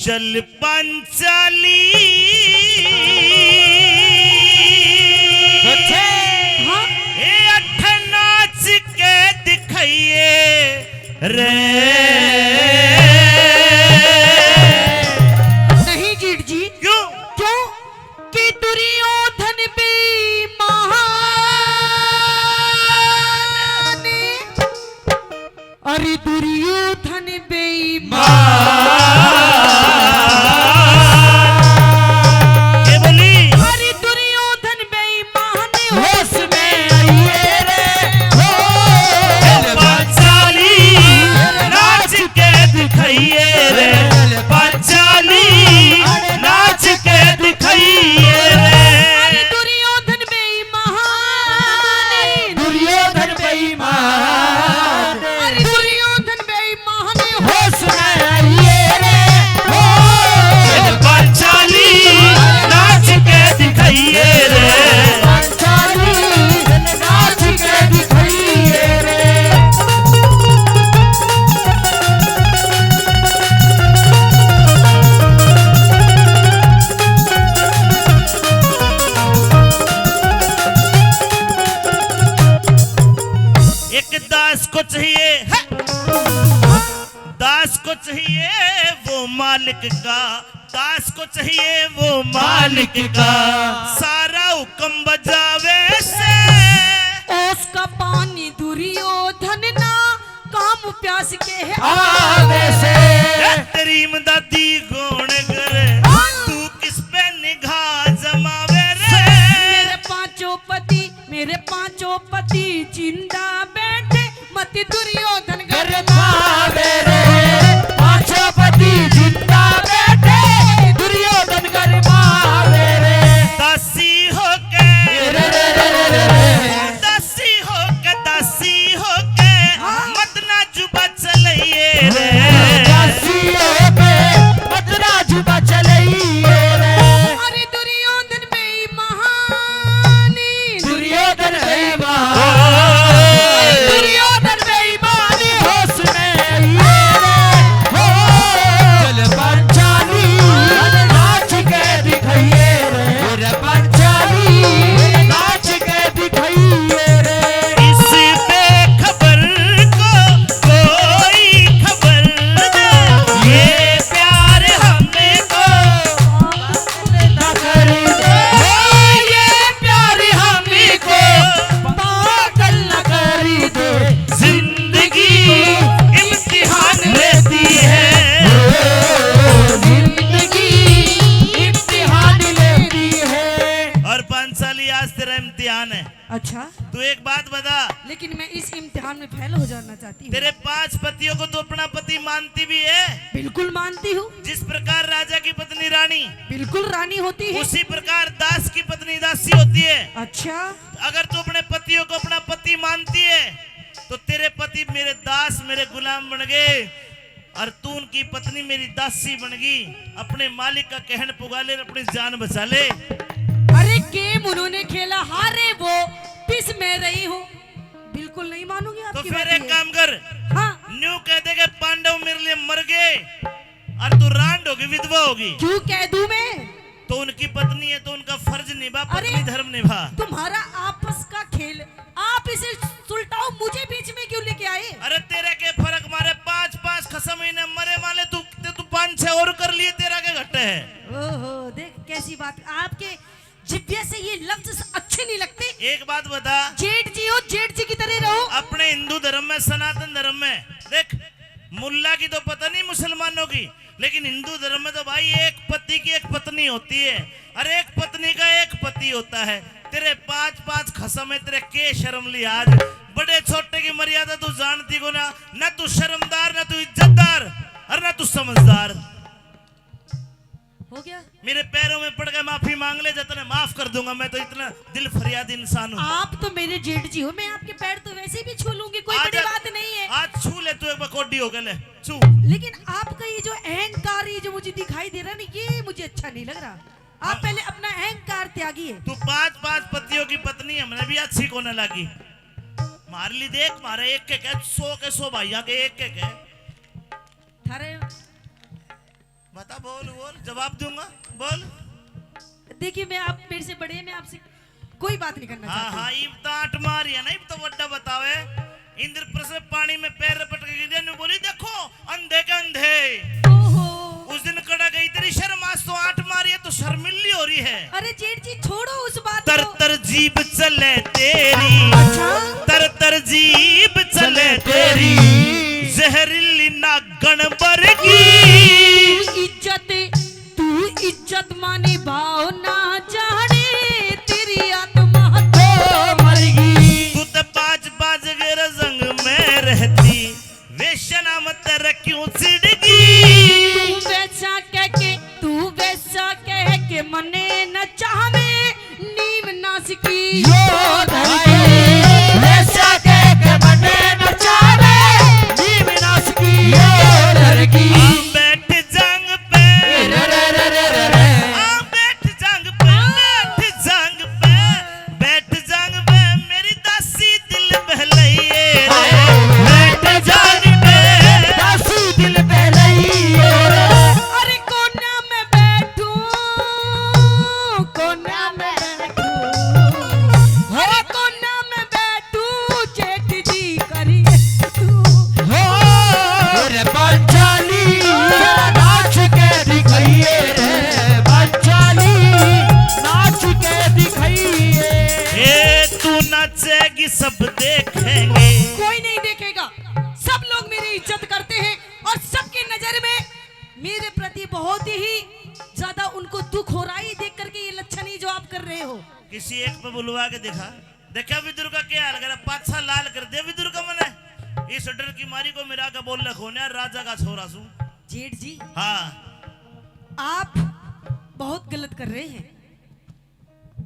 चल पांचाली अठ नाच के दिखाइए रे। नहीं जीठ जी। क्यों? क्यों कि दुर्योधन बेईमान। अरे दुर्योधन बेईमान। दास को चाहिए वो मालिक का, दास को चाहिए वो मालिक का, सारा हुक्म बजावे से उसका पानी दुर्योधन ना काम प्यास के आवे से। तेरी दादी गोण करे तू किस पे निगाह जमावे रे। मेरे पांचों पति जिंदा बैठे मत दुर्योधन घर भावे रे। पांचों पति जिंदा बैठे दुर्योधन घर भावे रे। दासी होके मत ना जुबा चलिए रे। दासी होके मत ना जुबा चलिए रे। अरे दुर्योधन बेईमान, दुर्योधन बेईमान, दुर्योधन बेईमान होश में ये रे हो। चल पंचाली नाच के दिखाइए रे। पंचाली नाच के दिखाइए रे। इस बेखबर को कोई खबर दे, ये प्यार हमें को ना कर दे। ये प्यार हमें को पागल न कर दे। जिंदगी इम्तिहान लेती है। जिंदगी इम्तिहान लेती है। और 5 साल आज तेरा इम्तिहान है। अच्छा, तू एक बात बता, लेकिन मैं इस इम्तिहान में फेल हो जाना चाहती हूँ। तेरे 5 पतियों को तो अपना पति मानती भी है? बिल्कुल मानती हूँ। जिस प्रकार राजा की पत्नी रानी, बिल्कुल रानी होती है। उसी प्रकार दास की पत्नी दासी होती है। अच्छा, अगर तू अपने पतियों को अपना पति मानती है तो तेरे पति मेरे दास मेरे गुलाम बन गए और तू उनकी पत्नी मेरी दासी बन गई। अपने मालिक का कहन पुगा ले, अपनी जान बचा ले। अरे गेम उन्होंने खेला, हारे वो, पिस मैं रही हूँ। बिल्कुल नहीं मानूंगी तो आपकी फिर बात एक ये। काम कर, हाँ, न्यू कह दे कि पांडव मेरे लिए मर गए और तू रांड होगी, विधवा होगी। क्यों कह दूं मैं? तो उनकी पत्नी है तो उनका फर्ज निभा, अरे, पत्नी धर्म निभा। तुम्हारा आपस का खेल, आप इसे सुलटाओ, मुझे बीच में क्यों लेके आए? अरे तेरे के फर्क मारे 5-5 खसम महीने मरे वाले तू 5-6 और कर लिए, तेरा के घटे है। ओहो, देख कैसी बात। आपके जिभ्ये से ये लफ्ज अच्छे नहीं लगते। एक बात बता, जेठ जी हो, जेठ जी की तरह रहो। अपने हिंदू धर्म में, सनातन धर्म में देख, मुल्ला की तो पता नहीं मुसलमानों की, लेकिन हिंदू धर्म में तो भाई एक पति की एक पत्नी होती है और एक पत्नी का एक पति होता है। तेरे 5-5 खसम है, तेरे के शर्म लिहाज, बड़े छोटे की मर्यादा तू जानती को ना। ना तू शर्मदार, ना तू इज्जतदार और ना तू समझदार। हो गया? मेरे पैरों में पड़ गए, माफी मांग ले, जतने माफ कर दूंगा। मैं तो इतना दिल फरियाद इंसान हूँ। आप तो मेरे जेठ जी हो, मैं आपके पैर तो वैसे भी छू लूंगी, कोई बड़ी बात नहीं है। आज छू ले तू, एक बार कोडी हो गए ले छू। लेकिन आपका ये जो अहंकार, ये जो मुझे दिखाई दे रहा है ना, ये मुझे अच्छा नहीं लग रहा। आप पहले अपना अहंकार त्यागिए। तू 5-5 पतियों की पत्नी हमने भी अच्छी कोने लगी। मार ली देख, मारे एक के 100 के 100 भाइया के एक के थारे बता, बोल बोल, जवाब दूंगा, बोल। देखिए मैं आप मेरे से बड़े हैं, मैं आपसे कोई बात नहीं करना हाँ चाहती। हाँ, इब तो आठ मारी है ना, इब तो वड्डा बतावे। इंद्रप्रस्थ पानी में पैर रपट के गिर ने बोली देखो अंधे के अंधे। ओहो, उस दिन कड़ा गई तेरी शर्म, आज तो आठ मारी है तो शर्मिली हो रही है। अरे जेठ जी छोड़ो उस बात तर को। तर जीभ चले तेरी, अच्छा? तर तर जीभ चले तेरी, जहरीली नागण बरगी। तू इज्जत मानी भाव ना जाने, तेरी आत्मा तो मरगी। तू तो बाज बाज के रंग में रहती, वेश्या नाम तेरा क्यों चिड़गी। तू वैसा कह के मने न चाहे, नीम नासकी वैसा कह के मने न चाहे, नीम नासकी लड़की। बैठ जांग पे, बैठ जांग पे, बैठ जांग पे, बैठ जांग पे, मेरी दासी दिल बहलाइए रे। बैठ जांग पे, दासी दिल बहलाइए रे। अरे कोना में बैठूं, कोना में बैठूं, अरे कोना में बैठूं, जेठ जी करिए तू। रे पंचाली नाच के दिखाइए रे, पंचाली नाच के दिखाइए। ए तू नाचेगी सब देखेंगे। कोई नहीं देखेगा, सब लोग मेरी इज्जत करते हैं और सबकी नजर में मेरे प्रति बहुत ही ज्यादा उनको दुख हो रहा है देख करके ये लक्षण ही जो आप कर रहे हो। किसी एक पे बुलवा के दिखा, देखा विदुर का क्या हाल करा, पाछा लाल कर दे विदुर का मने। इस डर की मारी को मिला के बोल रखो ना, राजा का छोरा सू। जेठ जी हाँ, आप बहुत गलत कर रहे हैं,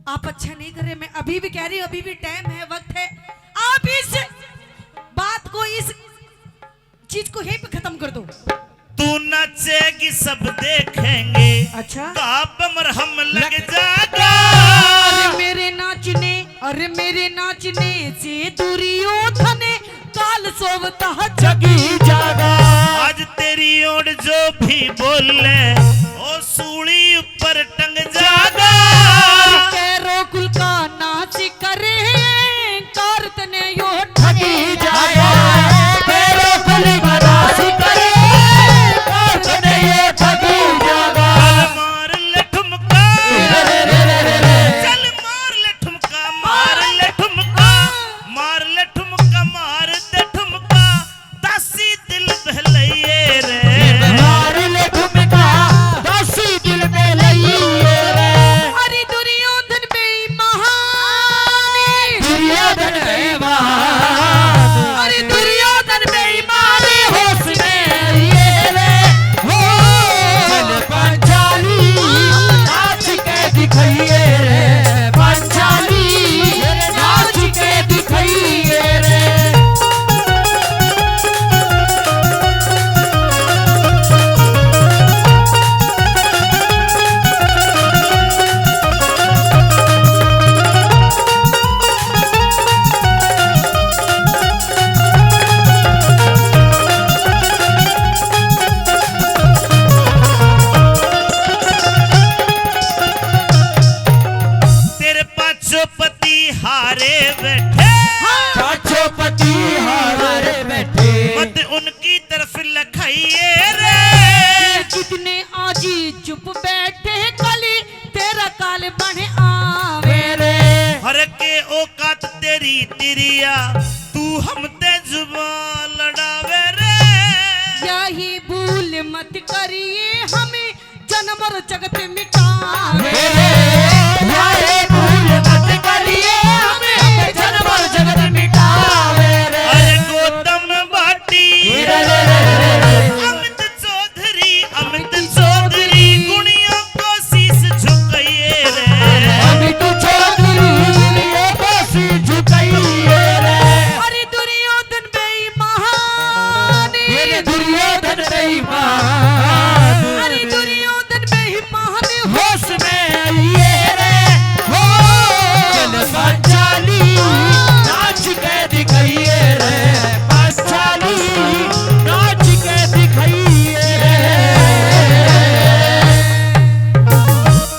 आप अच्छा नहीं कर रहे। मैं अभी भी कह रही हूँ, अभी भी टाइम है, वक्त है। आप इस बात को, इस चीज को यहीं पे खत्म कर दो। तू नाचेगी सब देखेंगे, अच्छा? काप मरहम लग जाएगा। अरे मेरे नाचने से दुर्योधन काल सोवता जगी जागा। आज तेरी ओर जो भी बोले, ओ सूली ऊपर टंग जागा। कैरो कुल का नाच करे, कारतने यो ठगी जागा। तेरे कुल का नाच करे, कारतने ये ठगी जागा। चल मार ले ठुमका, चल मार ले ठुमका, मार ले ठुमका, मार ले ठुमका, मार दे ठुमका, दासी दिल बहलाइए रे। मार ले ठुमका, दासी दिल में लइए रे। अरे दुर्योधन बेईमान, दुर्योधन बेईमान, अरे दुर्योधन बेईमान, होश में ये रे हो। चल पंचाली नाच के दिखाइए रे, पंचाली नाच के दिखाइए रे। तेरे पांचों पति हारे बैठे, पांचों पति हारे बैठे, मत उनकी तरफ लखाइए रे। कितने आजी चुप बैठे, कली तेरा काल बने आवे। मेरे हर के औकात तेरी तिरिया, तू हम ते जुबान लड़ावे रे। यही भूल मत करिए, हमें जन्म और जगत मिटावे। मेरे